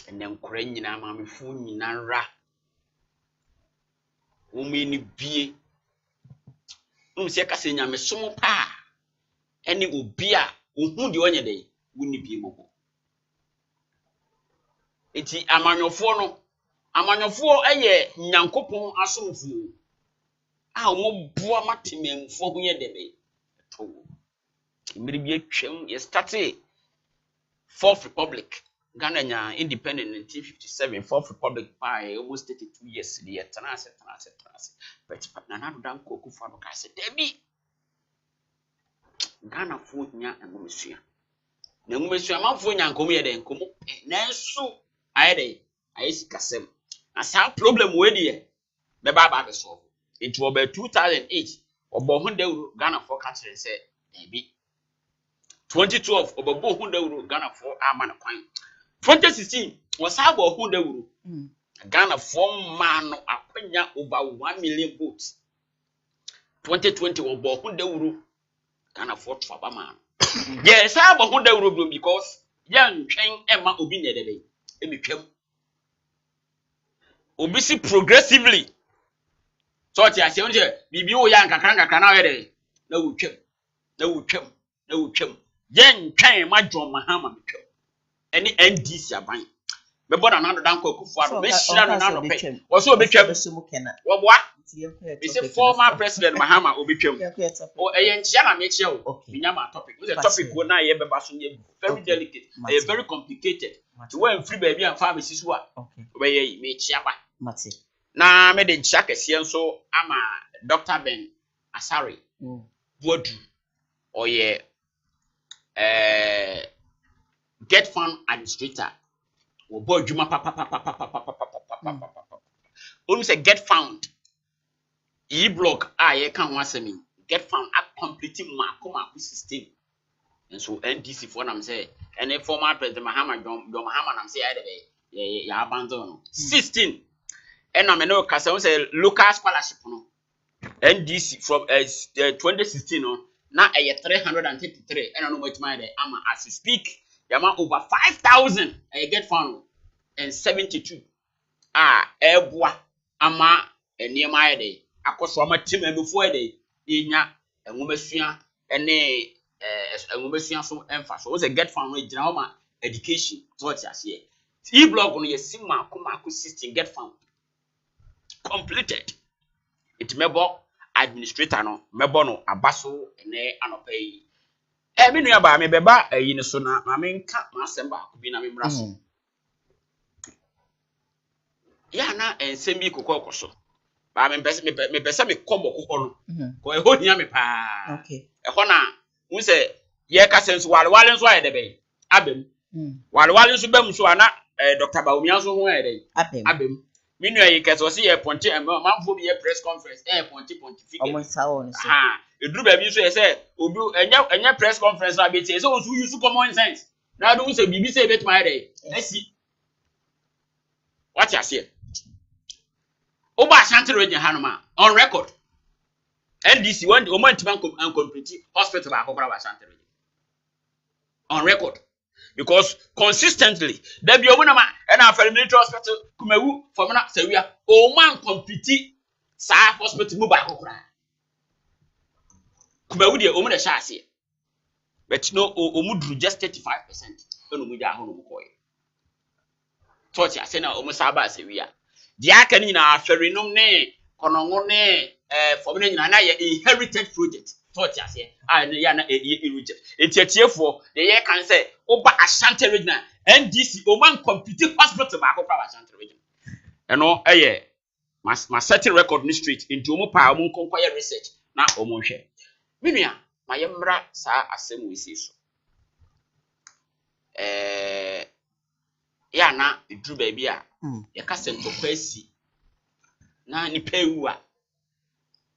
and then Korean mammy foon nara. Woman be Secasina me so pa. Any will be a who the one day wouldn't be mobile. It's Amanofo a ye Yankopon asomfu. Ah, mo boa matimem for who ye debe. Immediate chem yesterday. Fourth Republic. Ghana nya independent in 1957. Fourth Republic by almost 32 years. The tenase. But Nana Dan Koku Fano Kase Debbie. Ghana food nya and Musia. The Musia Mount and come here then come. Nansu I kasem. As how problem with ye. The Baba solve. It will be 2008 or Bohunde Ghana for country and said, Debbie. 2012 over Bohunde Ghana for Amana Coin. 2016 was how Bohunde Ghana for man over 1 million votes. 2020 was Bohunde Ghana for Traba man. Yes, I have Bohunde because young train Emma Obine de Emi Chem Obisi progressively. So I say, Bibi young Kakanga Canada. No chem. Yen train my drum Mahama. Any NDC aban. Me born another dan Koku Fano. Me shira no na no pe. Also be twem. What? Me say former president Mahama obi twem. O eyen chia na me chia o. Binyama topic. We the topic go na ye beba so very delicate. Very complicated. To when free baby and farm is so. Okay. We ye me chia ba. Mate. Na me de chia kese nso ama Dr. Ben Asari. Bodu. Oye get fund administrator. Or boy Juma papa. Only say get found. E-block ye can once me. Get found at completing my system. And so NDC for them say and former president Mahama Mahama say ya abandon 16. And I'm no case say local scholarship no. NDC from 2016 on now a 333 and I know what my ama as you speak yama over 5,000 I get found and 72 eboa ama eniema de akoso ama team before de inya enwomesua ene enwomesua so emfa so we get found we gina homa education what you say e-blog no yesi mako system get found completed it mebo administrator no mebo no abaso ene anopai me nua ba me beba yi ne so na ma me nka ma asem ba ko bi na me mra so ya na ensem bi kokoko so ba me pese me kobo kokko no ko e ho hia me pa okay e ho na hu se ye ka senso wale nso aye de be abem wale nso bem so ana Dr. Baumia so ho aye de abem me nua yi keso se ye ponte manfo bi ye press conference ponte figure omo sawo no so eduru ba bi so ye say obi enya press conference na be tie say onso use common sense na do say bibi say bet my dey asi what you say oba Ashanti region hanoma on record NDC when the moment man complete hospital ba akokora Ashanti region on record because consistently there be omunama and after military hospital kumewu for na sawia o man complete sa hospital mu ba akokora kumewu de omu na sha ase but no omudru just 35% eno mu ja ho no koy touch ase na omu sa ba sawia di aka ni na aferinom ne konongo ne for me nyina na ye inherited project touch ase ya na reject etietiefo de ye kan say oba Ashanti region NDC o man complete hospital ba akokra Ashanti region eno ma setting record ni street into omu pa omu konkoye research na omu hwe minua ma yemra sa asem wesi so ya na edru ba bia ye ka sento kwasi na ni pewu a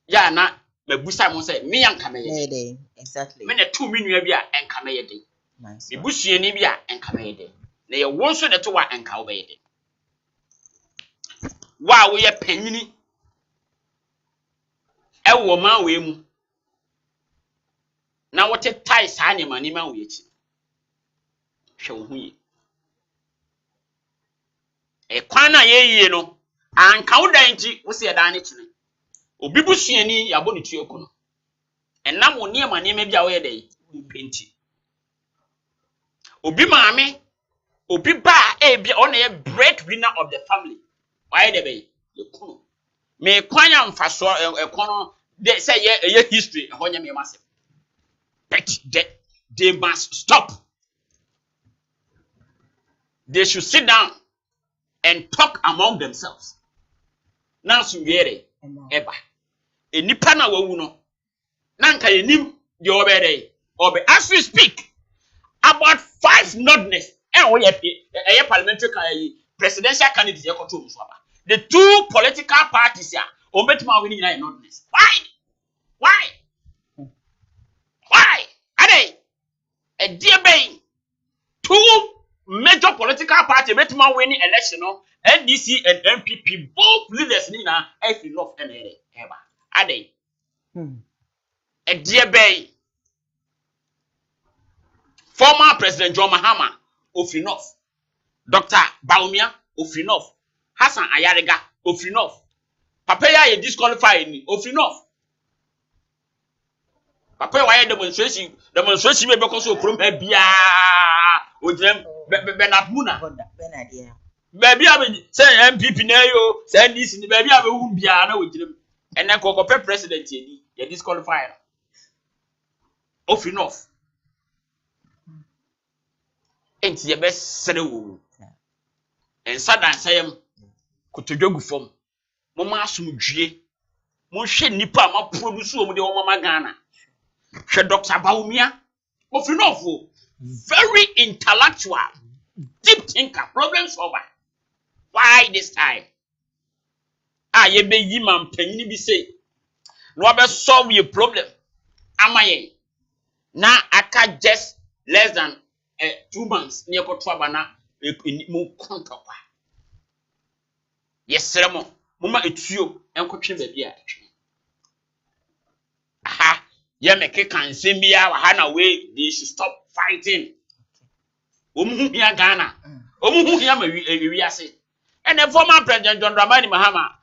ya na mabusa mo say me yanka meye exactly me na tu minua bia enka meye de nice ibusuani bia enka meye de na ye wonso de to wa enka wo be de wa wo ye panyini ewo ma we mu na wote tai saa ne ma wo ye chi hwe wo hu yi E kwana ye no anka wo dan nti wo se ye dan ne kyene obi busuani yabo ne tuo kono enam wo ne ma ne bia wo ye dai penti obi maame obi ba e bia o na ye breadwinner of the family why dey be ye kono me kwanya mfaso ekono they say ye history ho nya me massive but they must stop. They should sit down and talk among themselves. Now sungere eba enipa na wawu no nanka yenim de obere obe as we speak about 5 nodness e parliamentary presidential candidates e koto so aba the 2 political parties ya obetima win na nodness why ade e die ben 2 major political party betima win election no NDC and MPP both leaders ni na if enough eba ade e die ben former President John Mahama of enough Dr. Baumia of enough Hassan Ayariga of enough Papa ya disqualified ni of enough Papa why demonstration be because of from bia ojem benatmuna baby abi say MPP na yo say NDC ni baby abi hu bia na ojem enen kokopɛ president eni ye disqualified of enough enti ye be sere wo ensa dan sayem kotodwagu fom mo ma asomdwie mo hwe nipa ma produce wo mo de wo mama Ghana hwe Dr. Baumia of enough very intellectual deep thinker problem solver why this time ye be yi man panyin bi say no be solve your problem amaye na aka just less than 2 months ne ko to abana mo kontokwa yesere mo ma etuo enkotwe ba bia aha ye make cancel bia wa ha na we they should stop fighting omuhu bia Ghana omuhu bia ma wi ase and the former president John Dramani Mahama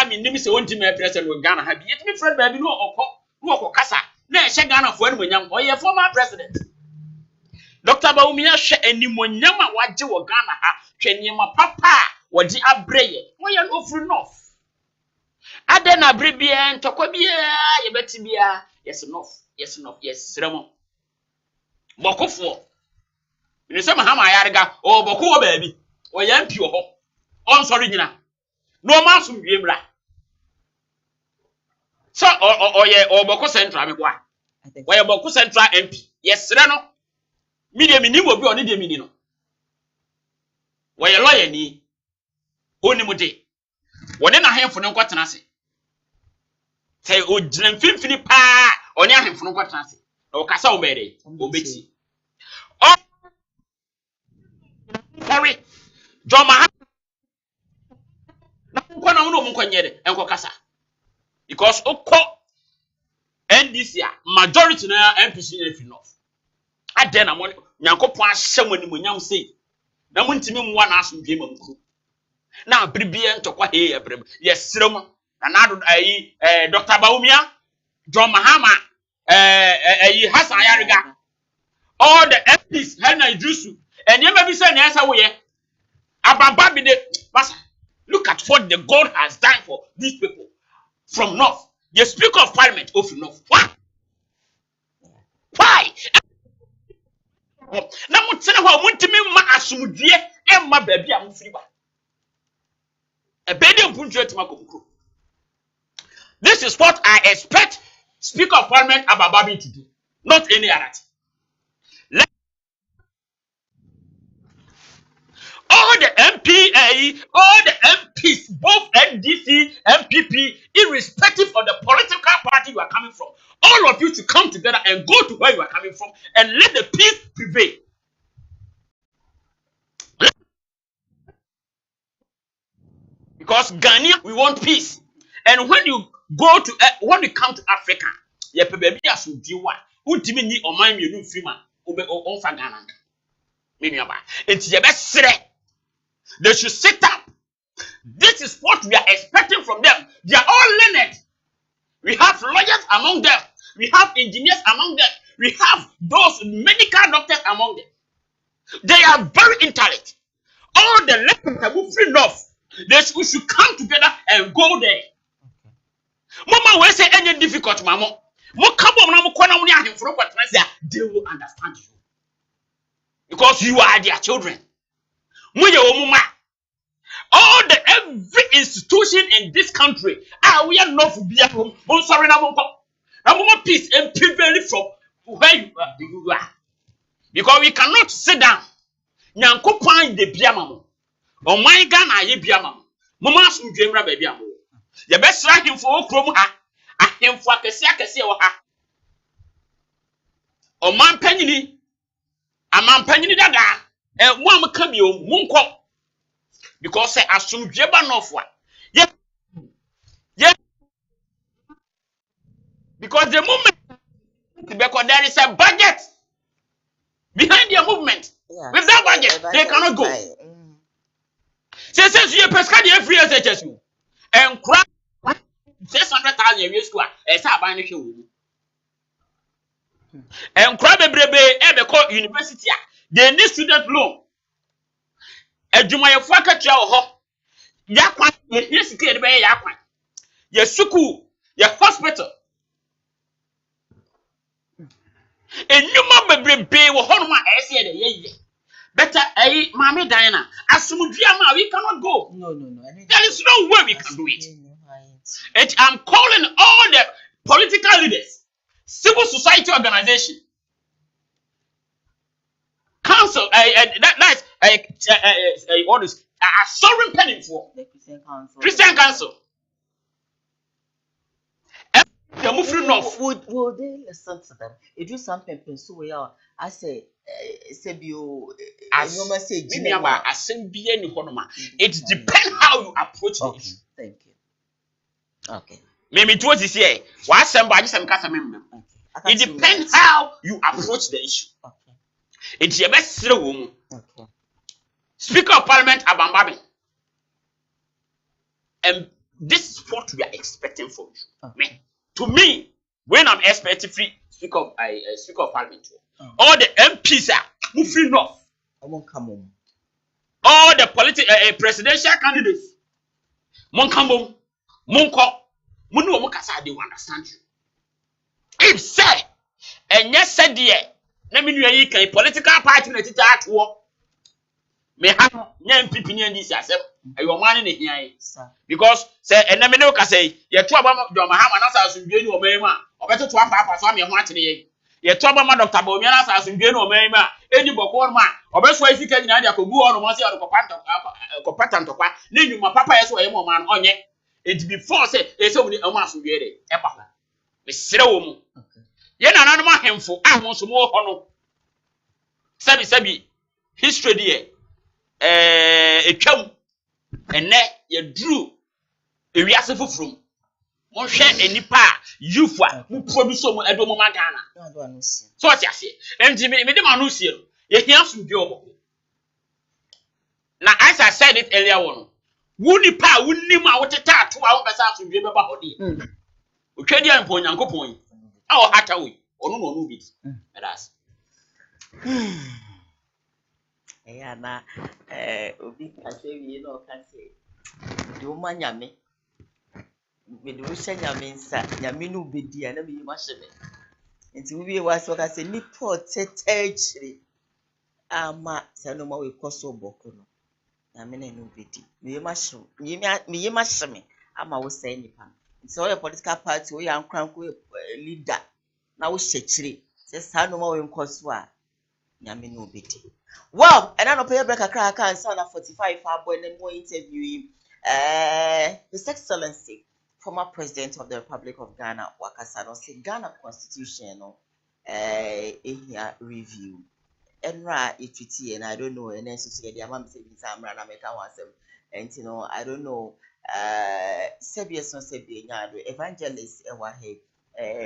me nim se wonti me president we Ghana ha bi yetimi friend ba bi no okọ kasa na e hye Ghana fo animonyam oye former president Dr. Baumia hwe animonyam a waje wo Ghana ha hwe niema papa wodi abreye oye no free enough ade na abre bia ntokwa bia ye beti bia yes enough yes seremo bokofo ni se Mahama Ayariga o boko wo ba bi o ya mpi ho on sorry nyina no ma sum biemra so o boko central me kwa wo ye boko central MP yes sere no mi de minim obi oni de mini no wo ye lawyer ni oni mu de woni na ahemfo ne nkotena ase say o gyina mfimfini pa oni ahemfo ne nkotena ase na wo kasa wo mere obeti o sorry John Mahama na nkwa na wo no nkwa nyere enko kasa because okọ NDC majority na MPC na enough ade na mo nyankopon ahye mo ni mo nyam sei na mo ntimi mwa na asomdwe mamkuru na abribie ntokwa he ebrem yesrem na do Dr. Baumia John Mahama Hassan Ayariga all the MPs Hena Idrisu enyema bi say na esa wo ye ababa bi de masa look at what the God has done for these people from north. The Speaker of Parliament of North. Why? Na mutsena ho muntimi ma asumdue emma baabi a mfiri ba. Ebedi mpuntu etima kokukro. This is what I expect Speaker of Parliament Abababi to do, not any other. All the all the MPs, both NDC, MPP, irrespective of the political party you are coming from, all of you should come together and go to where you are coming from and let the peace prevail. Because Ghana, we want peace. And when you go to, when you come to Africa, you baby as you do what? Who do me or mind you free man? Ube or Ghana. Meaning about it's the best threat. They should sit up. This is what we are expecting from them. They are all learned. We have lawyers among them. We have engineers among them. We have those medical doctors among them. They are very intelligent. All the lessons are free enough. We should come together and go there. Mama will say any difficult, mama. They will understand you. Because you are their children. All every institution in this country, we are not for sorry, peace and prevail from where you are. Because we cannot sit down. Nyanko pan de biamamo. O my Ghana ye biamamo. Mama sum dwemra ba biamo. Ye be sra hemfo okrom ha. Ahemfo akese wo ha. O man panyini. Amam panyini dada. Mo am ka bi o munko. Because say asum dweba no fo. Ye because the movement because there is a budget behind their movement. Yeah. With that budget, they cannot go. Since you pesca the free SHSU and crap 600,000 years square, as I buy the and crab a brebe Ebeko University, they need student loan. And do my fucker chow Yakwan, yes, you can't buy Yakwan. Your suku, your hospital. And you mama brebe will hold my ass here. Better, Mammy Diana, as soon as we cannot go. No. There is no way we can do it. And I'm calling all the political leaders, civil society organization, council, what is sovereign penning for the Christian Council. Would they listen to them? It do something so we are. I say, Sebio, it depends how you approach it. Thank you. Okay. Maybe towards this year, why somebody some cast member. It depends how you approach the issue. Okay. It's your best room. Okay. Speaker of Parliament Abambabi. And this is what we are expecting from you. Okay. To me, when I'm expecting Speaker of Parliament, all the MPs are moving off. I won't come home. All the presidential candidates, Monkambo, Monko, Munu Mokasa, they will understand you. If say, and yes, said, dear, let me know you can political party at war. May have name people in this as your money in here. Because, say, and let me know, say, you're 12 of your Mahaman as you do, or Mayma, or better to one papa, so I'm your watching. Ye toba ma Dr. Bomiana sa asundwe no mema eni bokor ma obeso ifika nyina dia kogu ono mo se kopata ntokwa na nyuma papa yeso ye mo ma no onye it before say ese woni o ma asundwe de e ba ho me sere wo mu ye na nanu ma hemfo a mo so mo ho no sabi history de etwam enne ye dru ewiase foforo mo hwe enipa youth a mo produce mo edomo ma Ghana so what you say enti me dem anu sie no ye hia sumdwe obo na as I said it earlier on wuni pa wuni ma woteta ato a wo besa sumdwe beba ho de otwadi ampo nyankopon a wo hata we onu no nu bi that's eya na obi ka se wi no ka se do manyame me do shanya mensa nyame no bedi ana me yimashebe nti we was waka say ni pot tetechiri ama sanoma we koso boko no nyame na no bedi me yimasheme ama wo say nipa nti o political party o ya nkranko leader na wo hyechire say sanoma we nkoso a nyame no bedi wow and I no pay break akra aka ansa na 45 abo na mo interview him His Excellency former President of the Republic of Ghana, Wakasano, say Ghana Constitution, review. Enra etwiti and I don't know, and then so say the amam say this amra na meka wansem. And I don't know, Sebius no Sebi nyado evangelist ewa he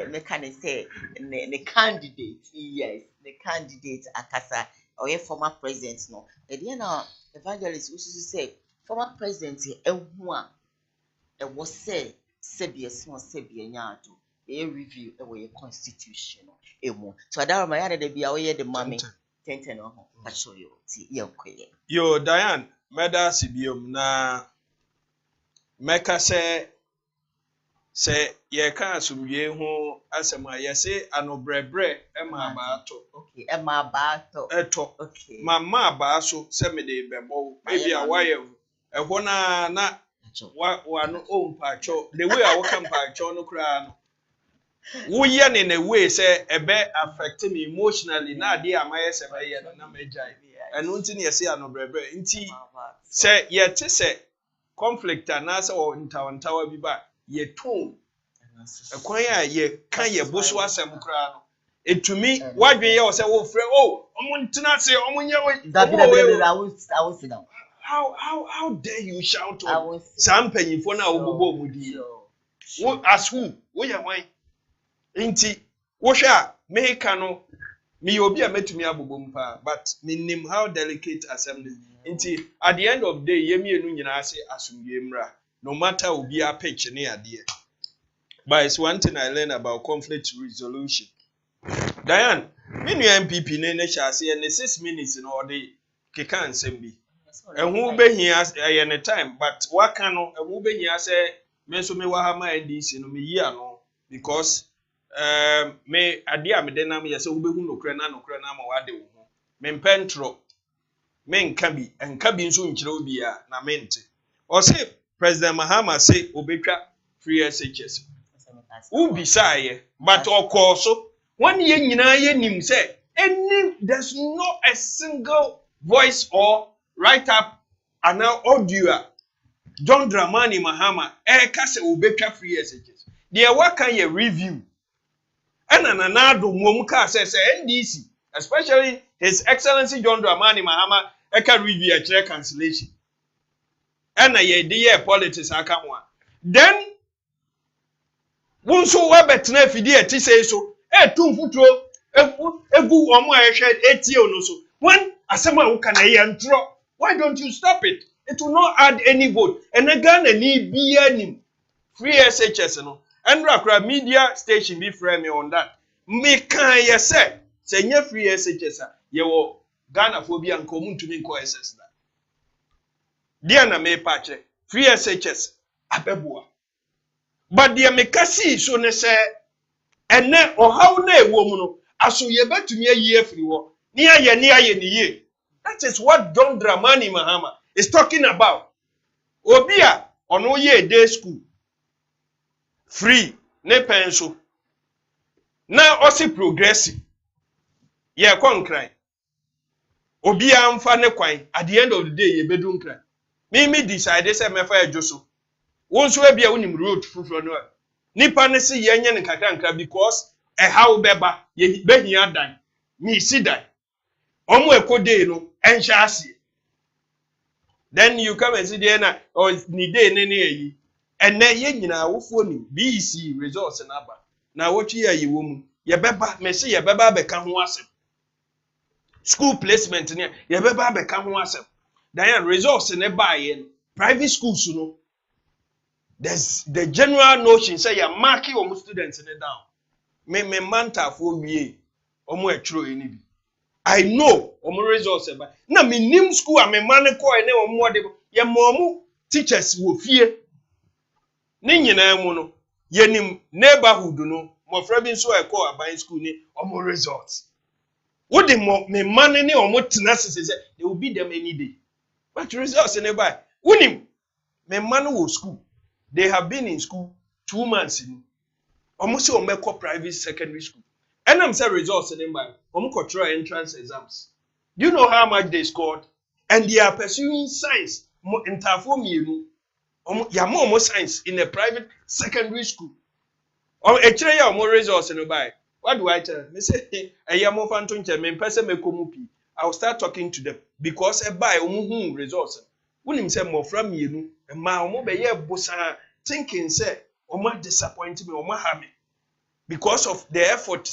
me can say the candidate, yes, the candidate akasa or your former president no at the end evangelist who say former president ehu a e was say CBS no CBS nyaado a review e we constitution no emu so that my other be a the mommy 10 no ho I show you ti ye koye yo Diane meda sibiom na meka se ye ka asumye ho asema ye se anobrebre e ma ba ato okay e ma ba ato eto okay ma ba so se me de bebo maybe a waye ehwo na wa no ompa cho the way I work mpa cho no kra no wo ye ne na way say ebe affect me emotionally na ade amaye se be ye no na majai enu nti ne ye se anobrebre nti se ye te se conflict na se o ntawantawa bi ba ye tone ekwan ya ye kan ye boso asem kra no etumi wadwen ye o se wo frɛ o omuntena se omunye I will sit down. How dare you shout on sampanyifo na obobo omudi wo as who wo ye wan nti wo hwɛ a meka no me obi a metumi abobom pa but minim how delicate assembly nti at the end of the day yemienu nyina ase asumdwe mra no matter obi a pitch ne ade but it's one thing I learned about conflict resolution. Diane, me new MPP ne hya ase ne 6 minutes no ode keka nsem bi ehun behia any time but waka no ehun behia say me so me wa ha ma NDC no me yi ano because me ade a me de nam ye say wo behu nokre na ma wade wo ho me mpentro me nka bi nso nkyere obi a na me nte o say President Mahama say obetwa free SHS ubi saye but okoso when ye nyina ye nim say there's no a single voice or write up an audio John Dramani Mahama ka se obetwa free SHS there what can you review and ananado mom ka say NDC especially His Excellency John Dramani Mahama ka review a clear cancellation and ye dey politics aka ho then wonso wa betena afidi eti sei so tumfuturo egu omo a ehwe etie ono so when asema wo kana ye ntro why don't you stop it? It will not add any vote and again ni bia nim free SHS no and rakra media station be frame me on that me kan ye say nya free SHS ye wo Ghana phobia nko muntumi nko SS da dia na me pache free SHS abeboa but the mekasi so ne say ene ohaw na ewo mu no aso ye betumi ayi afiri wo ni aye ni ye that is what John Dramani Mahama is talking about obia ono ye day school free ne penso na osi progressive ye konkran obia mfa ne kwan at the end of the day ye bedun kran me decide say me fa adwoso wonso ebia wonim road fufuro no nipa ne se yenye ne kakranka because how beba ye behia dan mi si dan omo ekode no enhya ase then you come and see there na or ni day ne eyi ene ye nyina wofo ni BEC results na ba na wotwe ya yiwo mu ye beba me se ye beba beka ho asem school placement ne ye beba beka ho asem dan results ne ba ye private schools no there's the general notion say you're marking your students in it down. Me manta for we omo etro eni bi. I know omo results ba. Na me nim school a me man ko ene omo de ye momu teachers wo fie. Ni nyina mu no ye nim neighborhood no mo fra bi nso e ko aban school ni omo results. Wo de me man ni omo tenacity say they will be them any day. But results in by. Unim me man wo school. They have been in school 2 months in almost private secondary school. And I'm saying results in my entrance exams. Do you know how much they scored? And they are pursuing science in Tafomi, more science in a private secondary school. Or actually, more results in a buy. What do I tell? Me say, I'll start talking to them because I buy results. When him say more from you, and my omo bosa thinking say omo disappoint me, omo ha me because of the effort.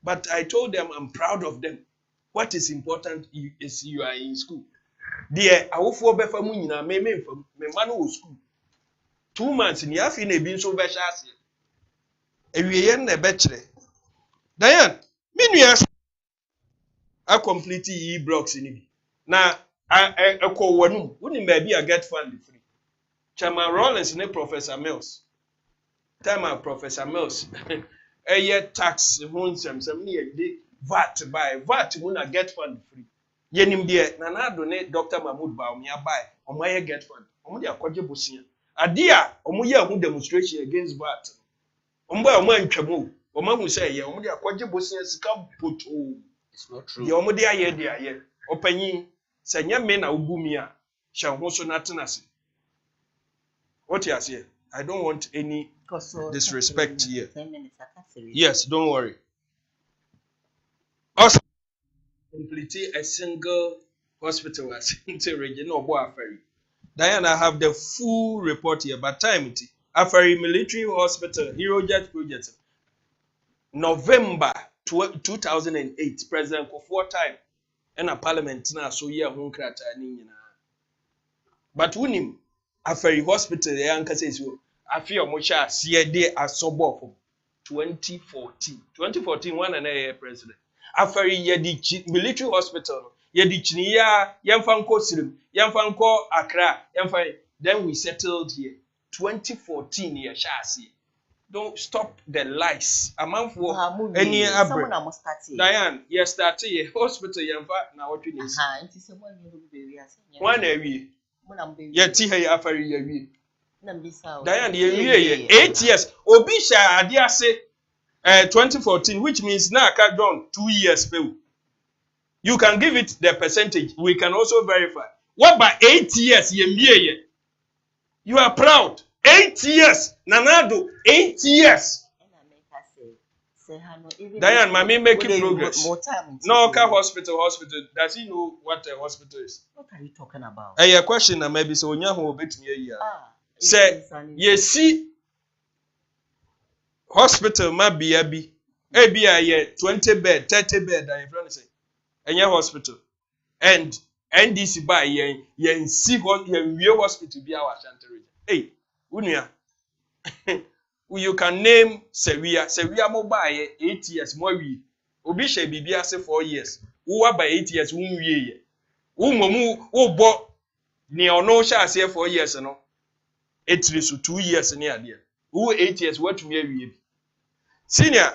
But I told them I'm proud of them. What is important is you are in school. Dear, I will for befa mu nyina me from me man wo school. 2 months ni afi na ebi nso be hya ase. Ewiye na be kire. Diane, me nua I complete blocks ni bi. Na ekọ wonum, woni ma bi a get fund free. Chairman Rollins ne Professor Mills. Time Professor Mills. Tax sem ni e VAT buy. VAT mu na get fund free. Yenim de na na do ne Dr. Mahmoud ba o me buy. Omo ye get fund. Omo de akwaje bosia. Ade a omo ye hu demonstration against VAT. Omo ba omo antwam o. Omo hu say ye omo de akwaje bosia sika poto. It's not true. Ye omo de aye de aye. Opanyin se nya me na ugumi a hye ho so na tenase. What you say? I don't want any disrespect here. Yes, don't worry. Also, complete a single hospital as in region or Boaferi. Diana, I have the full report here, but time it. Afari Military Hospital, Hero Jet Project. November 2008, President Koowaa time. And a parliament now, so yeah, Hunkrata. But unim, Afari Hospital, the anchor says, I feel Mosha, CID as so 2014. 2014, one and a president. Afari Yedi Military Hospital, Yedi Chinia, Yamfanko Sirim, Yamfanko Accra, Yamfan. Then we settled here. 2014 year Shasi. Don't stop the lies. A month for any abri. Diane, yes, start here. Hospital Yamfa, now what you need. One every. Yet here Afari Yavi. Diane, 8 years. Obisha Adia say 2014, which means now cut down 2 years. You can give it the percentage. We can also verify. What by 8 years? You are proud. 8 years. Nanado, 8 years. Diane, mommy making progress. No, hospital. Does he know what a hospital is? What are you talking about? A question that maybe so you will bet me a year. Say, you see, hospital might be a 20 bed, 30 bed, I say, and your hospital. And NDC by yen see what your hospital be our shanty. Hey, Unia, you can name Sevilla mobile 8 years more we. Obisha Bibia say 4 years. Who are by 8 years, whom we who bought near no shall say 4 years and no. 8 years to 2 years near dear. Who 8 years what we Senior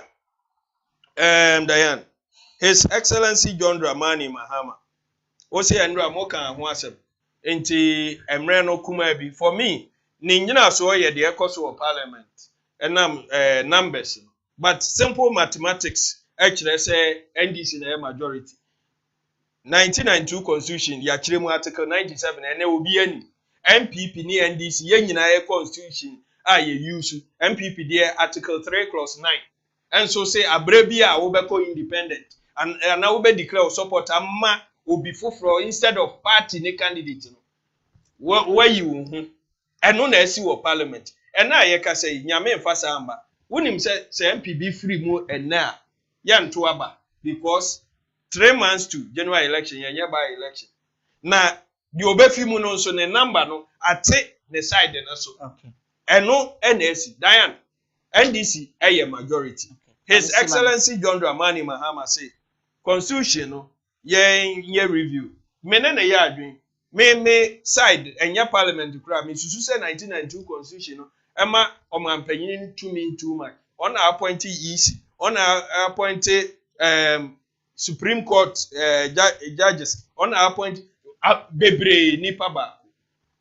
Diane, His Excellency John Dramani Mahama. Ose Andra Moka and Wasem. Enti Emreno Kumabi. For me, Ninjina so ye the echoes of parliament. And numbers. But simple mathematics actually say NDC in a majority. 1992 Constitution, Yachiremu Article 97, and there will be any MPP ni NDC, Yenina Constitution, ye use MPP there Article 3 Clause 9. And so say Abrebia Obeko independent. And now be declare support Amma will be full instead of party ne candidate. Where you and no see what parliament. And now you can say Nyame Fasa Amba. When him say MPB free more and now Yan Tuaba because 3 months to general election, by election. Now, the obefimu no so ne number no ate the side and so. Okay. And no NSC, Diane, NDC a majority. Okay. His Excellency John Dramani Mahama say, Constitution no ye review. Menene ya adwin. Me side and ya parliament kura me susu say 1992 Constitution no. Emma omampanyin too much. On appointed EC, on appointed Supreme Court judges, on appointed bebre nipa ba.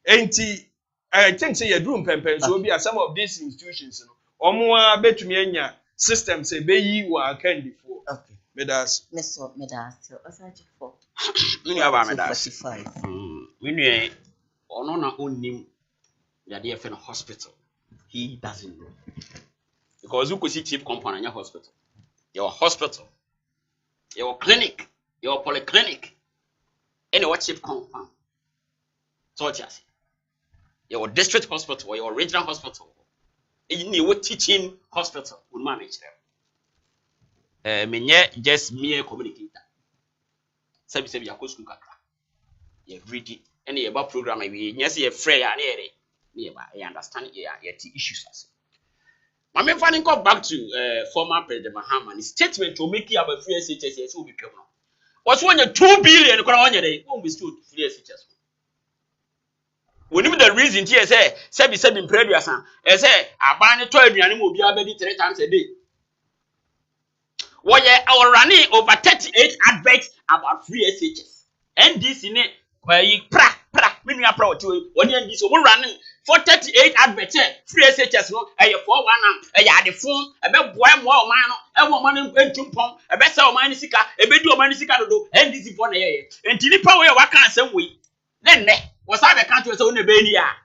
Enti I think say you do pempen so be some of these institutions no. Omo a betumi anya system say be yi wa kan before. Okay. Medas. Medas. Osaji for. We have a medas. We know ono na onim ya dey for hospital. He doesn't know. Because you could see chief compound in your hospital. Your hospital. Your clinic. Your polyclinic. And your chief compound. So just your district hospital or your regional hospital. Your teaching hospital will manage them. Just mere communicator. Sebi ya school kakra. Ye ready. Any about program we yes ye free ya you understand ye issues as. My main finding come back to former President Mahama. His statement to make you have a free SHS yes will be pure. What's when you 2 billion on your day won't be stood free SHS. We know the reason here say sebi in previous say abani 12 will be able 3 times a day. What are running over 38 adverts about free SHS. And this in it where you mini approach to when this over running for 38 adverts free SHS no a 419 a the phone a be boy more man e wo man en TIMPON e be say o man sika e be di o man sika do and this for na ye enti nipa we wa kan asem we ne was that the country so na be ni a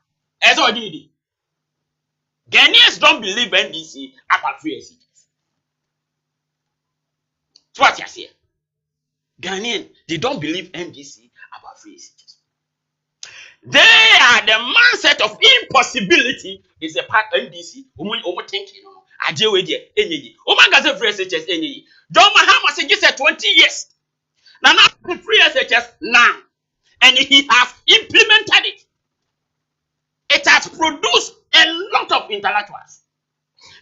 e so di Ghanaians don't believe NDC about free SHS. So what you say? Ghanaian, they don't believe NDC about free SHS. They are the mindset of impossibility is a part of NDC. Thinking, I deal with you. Oman gets free SHS. John Mahama said just 20 years. Now free SHS now, and he has implemented it. It has produced a lot of intellectuals.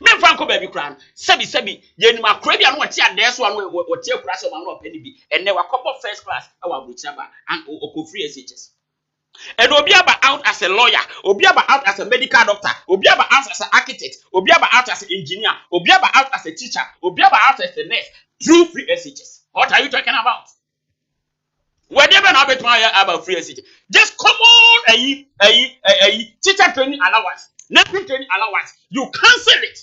Me Franco baby cran sebi ye ma krabia no wati ades one wati akura se ma no opani bi enne wa couple first class our buchaba and oko free SHS and obiaba out as a lawyer, obiaba out as a medical doctor, obiaba out as an architect, obiaba out as an engineer, obiaba out as a teacher, obiaba out as a nurse through free SHS. What are you talking about? Whatever about free SHS, just come on a teacher training allowance, nursing training allowance, you cancel it.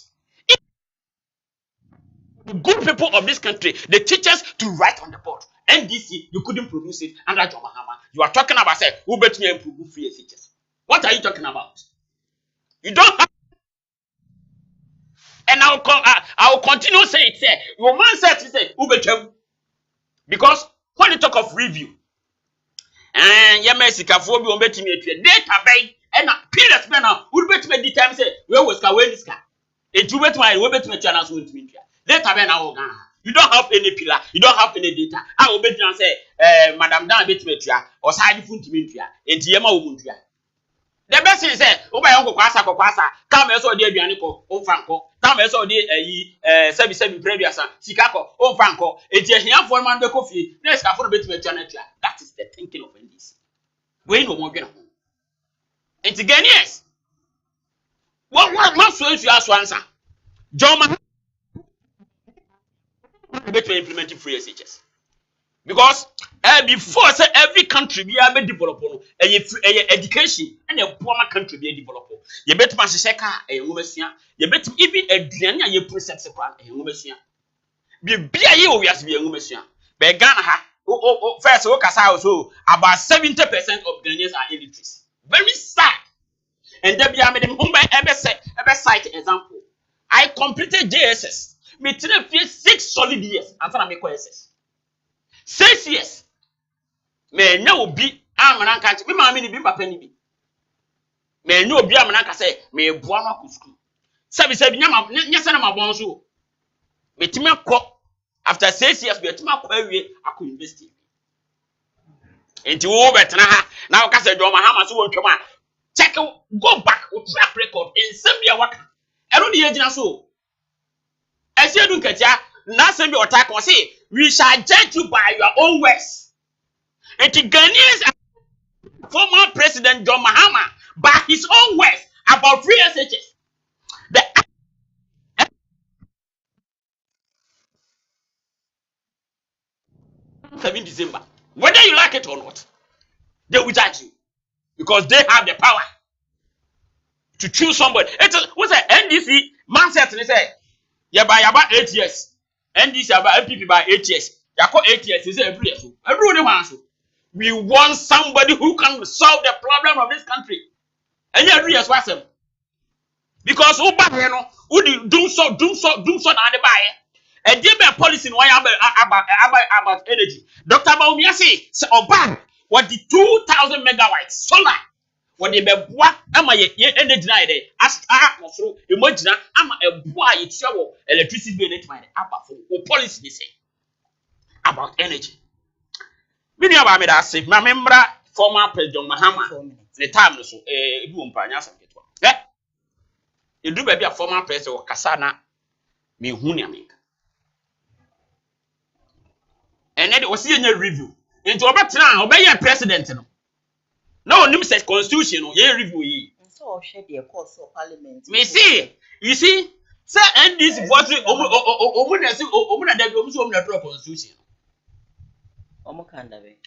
Good people of this country, the teachers to write on the board. NDC, you couldn't produce it under John Mahama. You are talking about say who bet me improve free SHS. What are you talking about? You don't have, and I will continue saying it. Say your man said to say who bet you, because when you talk of review, and your Mexican phobia will bet me a database and a period now who bet me the time say where was this car? It you bet my will bet me channels with me. Database now. You don't have any pillar, you don't have any data. I will bet you say, Madam Dan Betmetria or side food to Mintia, and Tiema Ubuntia. The best is said, oh, my uncle Quasa, come as all dear Bianico, oh Franco, come as all dear 77 previous, Sikako, oh Franco, it's a here for man the coffee, let's have for a bit of Janetia. That is the thinking of NDC. We no more get home. It's again, yes. What must you ask to answer? John to implement free SHS because before say every country be able develop education and a poor country be develop you bet man se ka womesia you bet even aduane aye process plan womesia be bia ye owiase be womesia be Ghana ha first we kasa also about 70% of Ghanaians are illiterate. Very sad. And there be am dem humba ebe cite example. I completed JSS. Me 6 solid years after I make SS. 6 years. Me nya obi amana nka me ma me ni bi papa ni bi. Me nya obi amana nka say me boa no ku school. Sabi nya se na ma bon so. Me timi akọ after 6 years me timi akọ awie akọ university. Enti wo betena ha na wo ka say do Mahama so wontwem a check go back o track record in Zambia waka. Ero de yegina so. As you do, Katia, nothing your attack or say, we shall judge you by your own words. And the Ghanaians, former President John Mahama, by his own words about free SHS. The 7 December, whether you like it or not, they will judge you because they have the power to choose somebody. It's what's the NDC man said to say. Yeah, by about 8 years. NDC about MPP by 8 years. You call 8 years, you say every year. Everyone wants. We want somebody who can solve the problem of this country. And every year, what's him? Because who back here, who do so, now the buy. And give me a policy in why about energy. Dr. Baumia say, Oban, what the 2,000 megawatts solar. When they be boa ama ye energy na dey as so imagine ama e boa ye travel electricity be net mine about for policy they say about energy. Mini aba me da se ma membra former president Mahama the time so ebi wo mpa nya sam ketwa edu ba bia former president kasa na me hu ne ameka ene de osi enya review nti obetena obeye president no na onim se constitution no ye review yi so o hwe de course of parliament me see you see say NDC vote omu na si omu na dabi omu so omu na draw constitution omo kan da be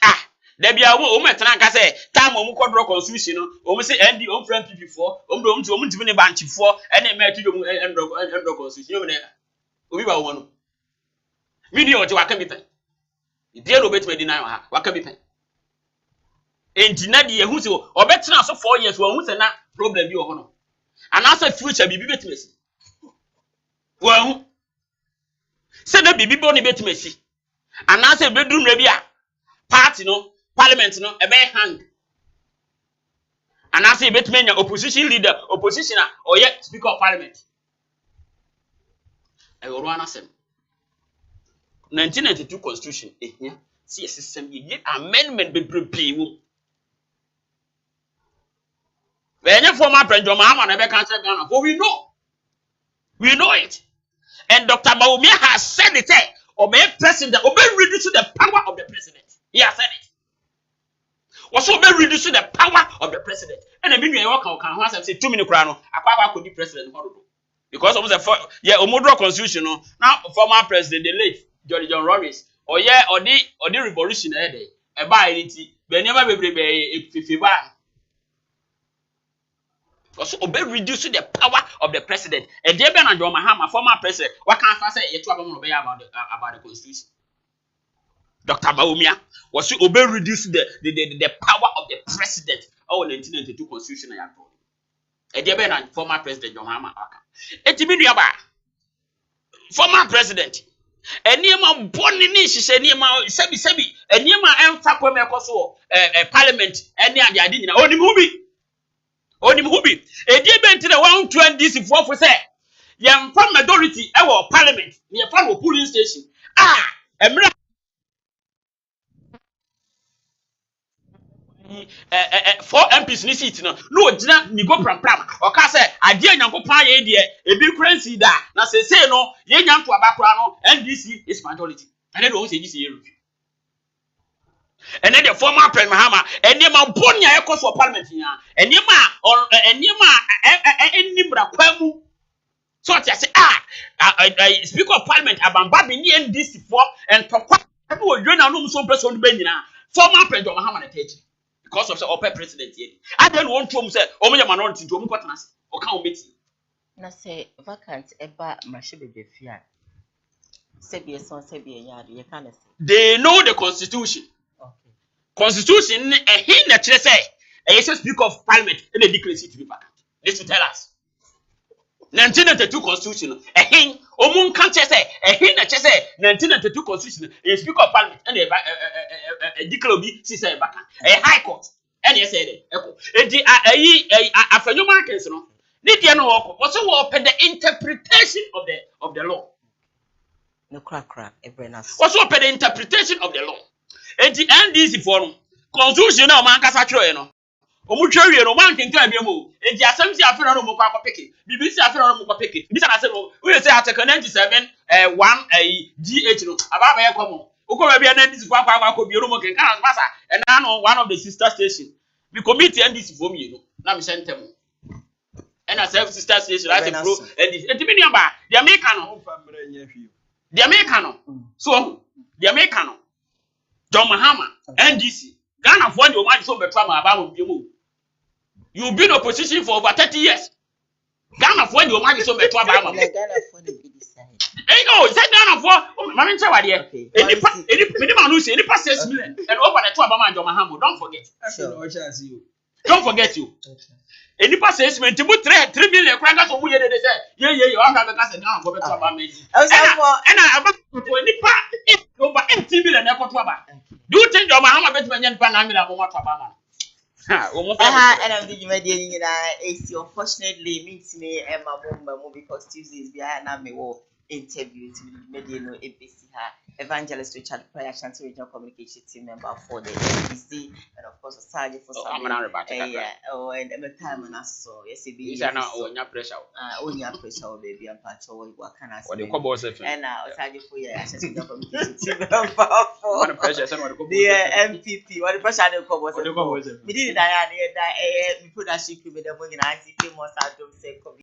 dabi a omu etena nka say time omu ko draw constitution no omu say ND omu friend PP4 omu ntimi ne banchifo ene me atudwo mu draw constitution omu na obi ba wo no mini o je waka bi pen die no betime di na ha waka bi pen enti na de ehu se obetena so 4 years wo hu se na problem bi wo ho no anasa future bibi betime si wo hu se na bibi bo ne betime si anasa bedum na bi a party no parliament no e be hang anasa betime nya opposition leader opposition a oye speaker of parliament e wo ro anasem 1992 constitution ehia see system ye amendment be play wo when you former president Mahama na be cancel Ghana for we know it and Dr. Bawumia has said it obey president obey reduce the power of the president he has said it also obey reduce the power of the president and e be you kan ho asem say 2 minutes kra no akwa akodi president hododo because almost yeah omodro constitution no now former president the late John Roberts odi revolution e dey e ba identity be never bebrebe fifiba because obey reduce the power of the president and dey be na John Mahama former president what can I say yetu abamo be about the constitution Dr. Bawumia was to obey reduce the power of the president our 1992 constitution ya to e dey be na former president John Mahama aka etimi nua ba former president eniema boni ni hihye eniema sebi eniema emfa kwem ekoso parliament eni ade nyina onim hubi edie benti na 120 DC for say yemfa majority ewo parliament ni yemfa no polling station emra for MPs ni seat no ogina ni go pram o ka say ade anyankopan ye de ebi currency da na say no ye nyanto abakora no NDC is majority and then we say this year and then the former president Mahama eniema bonia ekoso parliament nya eniema enimra kwamu so ti say speaker of parliament abamba bi ni NDC for and tokwa e wo dwena no so person be nyina former president Mahama na techi because of say upper president here I don't want to say omo minority to omo kwatana say o kan o meti na say vacant eba mashebe fia sebi son sebi enya do ye kan say they know the constitution. okay Constitution hin na kire say speaker of parliament and the declare it to be vacant. This to tell us 1992 constitution hin omun kan kire say hin na kire say 1992 constitution a speaker of parliament and a declare be say vacant a high court and you say echo edi afenyo markets no ni dia no woko so we open the interpretation of the law no crack evernas also open the interpretation of the law. And the NDC forum constitution na man kasa kiro no omu twawie no man kenkan bia mo and the assembly afero no mo kwa peke BBC afero no mo kwa peke bisa na say no we say article 97 1 GH no ababa ye komo ukọ bia na NDC kwa bia no mo kenkan as and now one of the sister station we committee NDC for me no na me sentem and as sister station right pro NDC etimi ni aba the American no so the American no John Mahama, NDC, Ghana for the one so betra ma about you. You've been in opposition for over 30 years. Ghana for the one so betra ma. Ghana for the big side. Hey no, is that Ghana for Mama Chawa there? Any man who say any pass 6 million and over the 2 Obama John Mahama, don't forget. Don't forget you. Any pass 6 million to put 3 million crackers for you they say. Yeah, you have to pass Ghana for betra Obama. And I about any pass over 80 million for Obama. Do you think your Mahama bet me nyan pan amira mo matwa ba ma and I'm thinking media is unfortunately meet me and my mom because Tuesdays behind na me wo interview to media no ABC ha Evangelist Richard Prayer Ashanti Regional Communication Team member for the NBC, and of course, Sergeant for some. And every time when I saw, yes, it be pressure. Only pressure, baby, and patch over what can I say? And now, Sergeant for your Ashanti Regional Communication Team member for the MPP. What the pressure they come was. We did that, we put that ship with the money, and I see more start to say.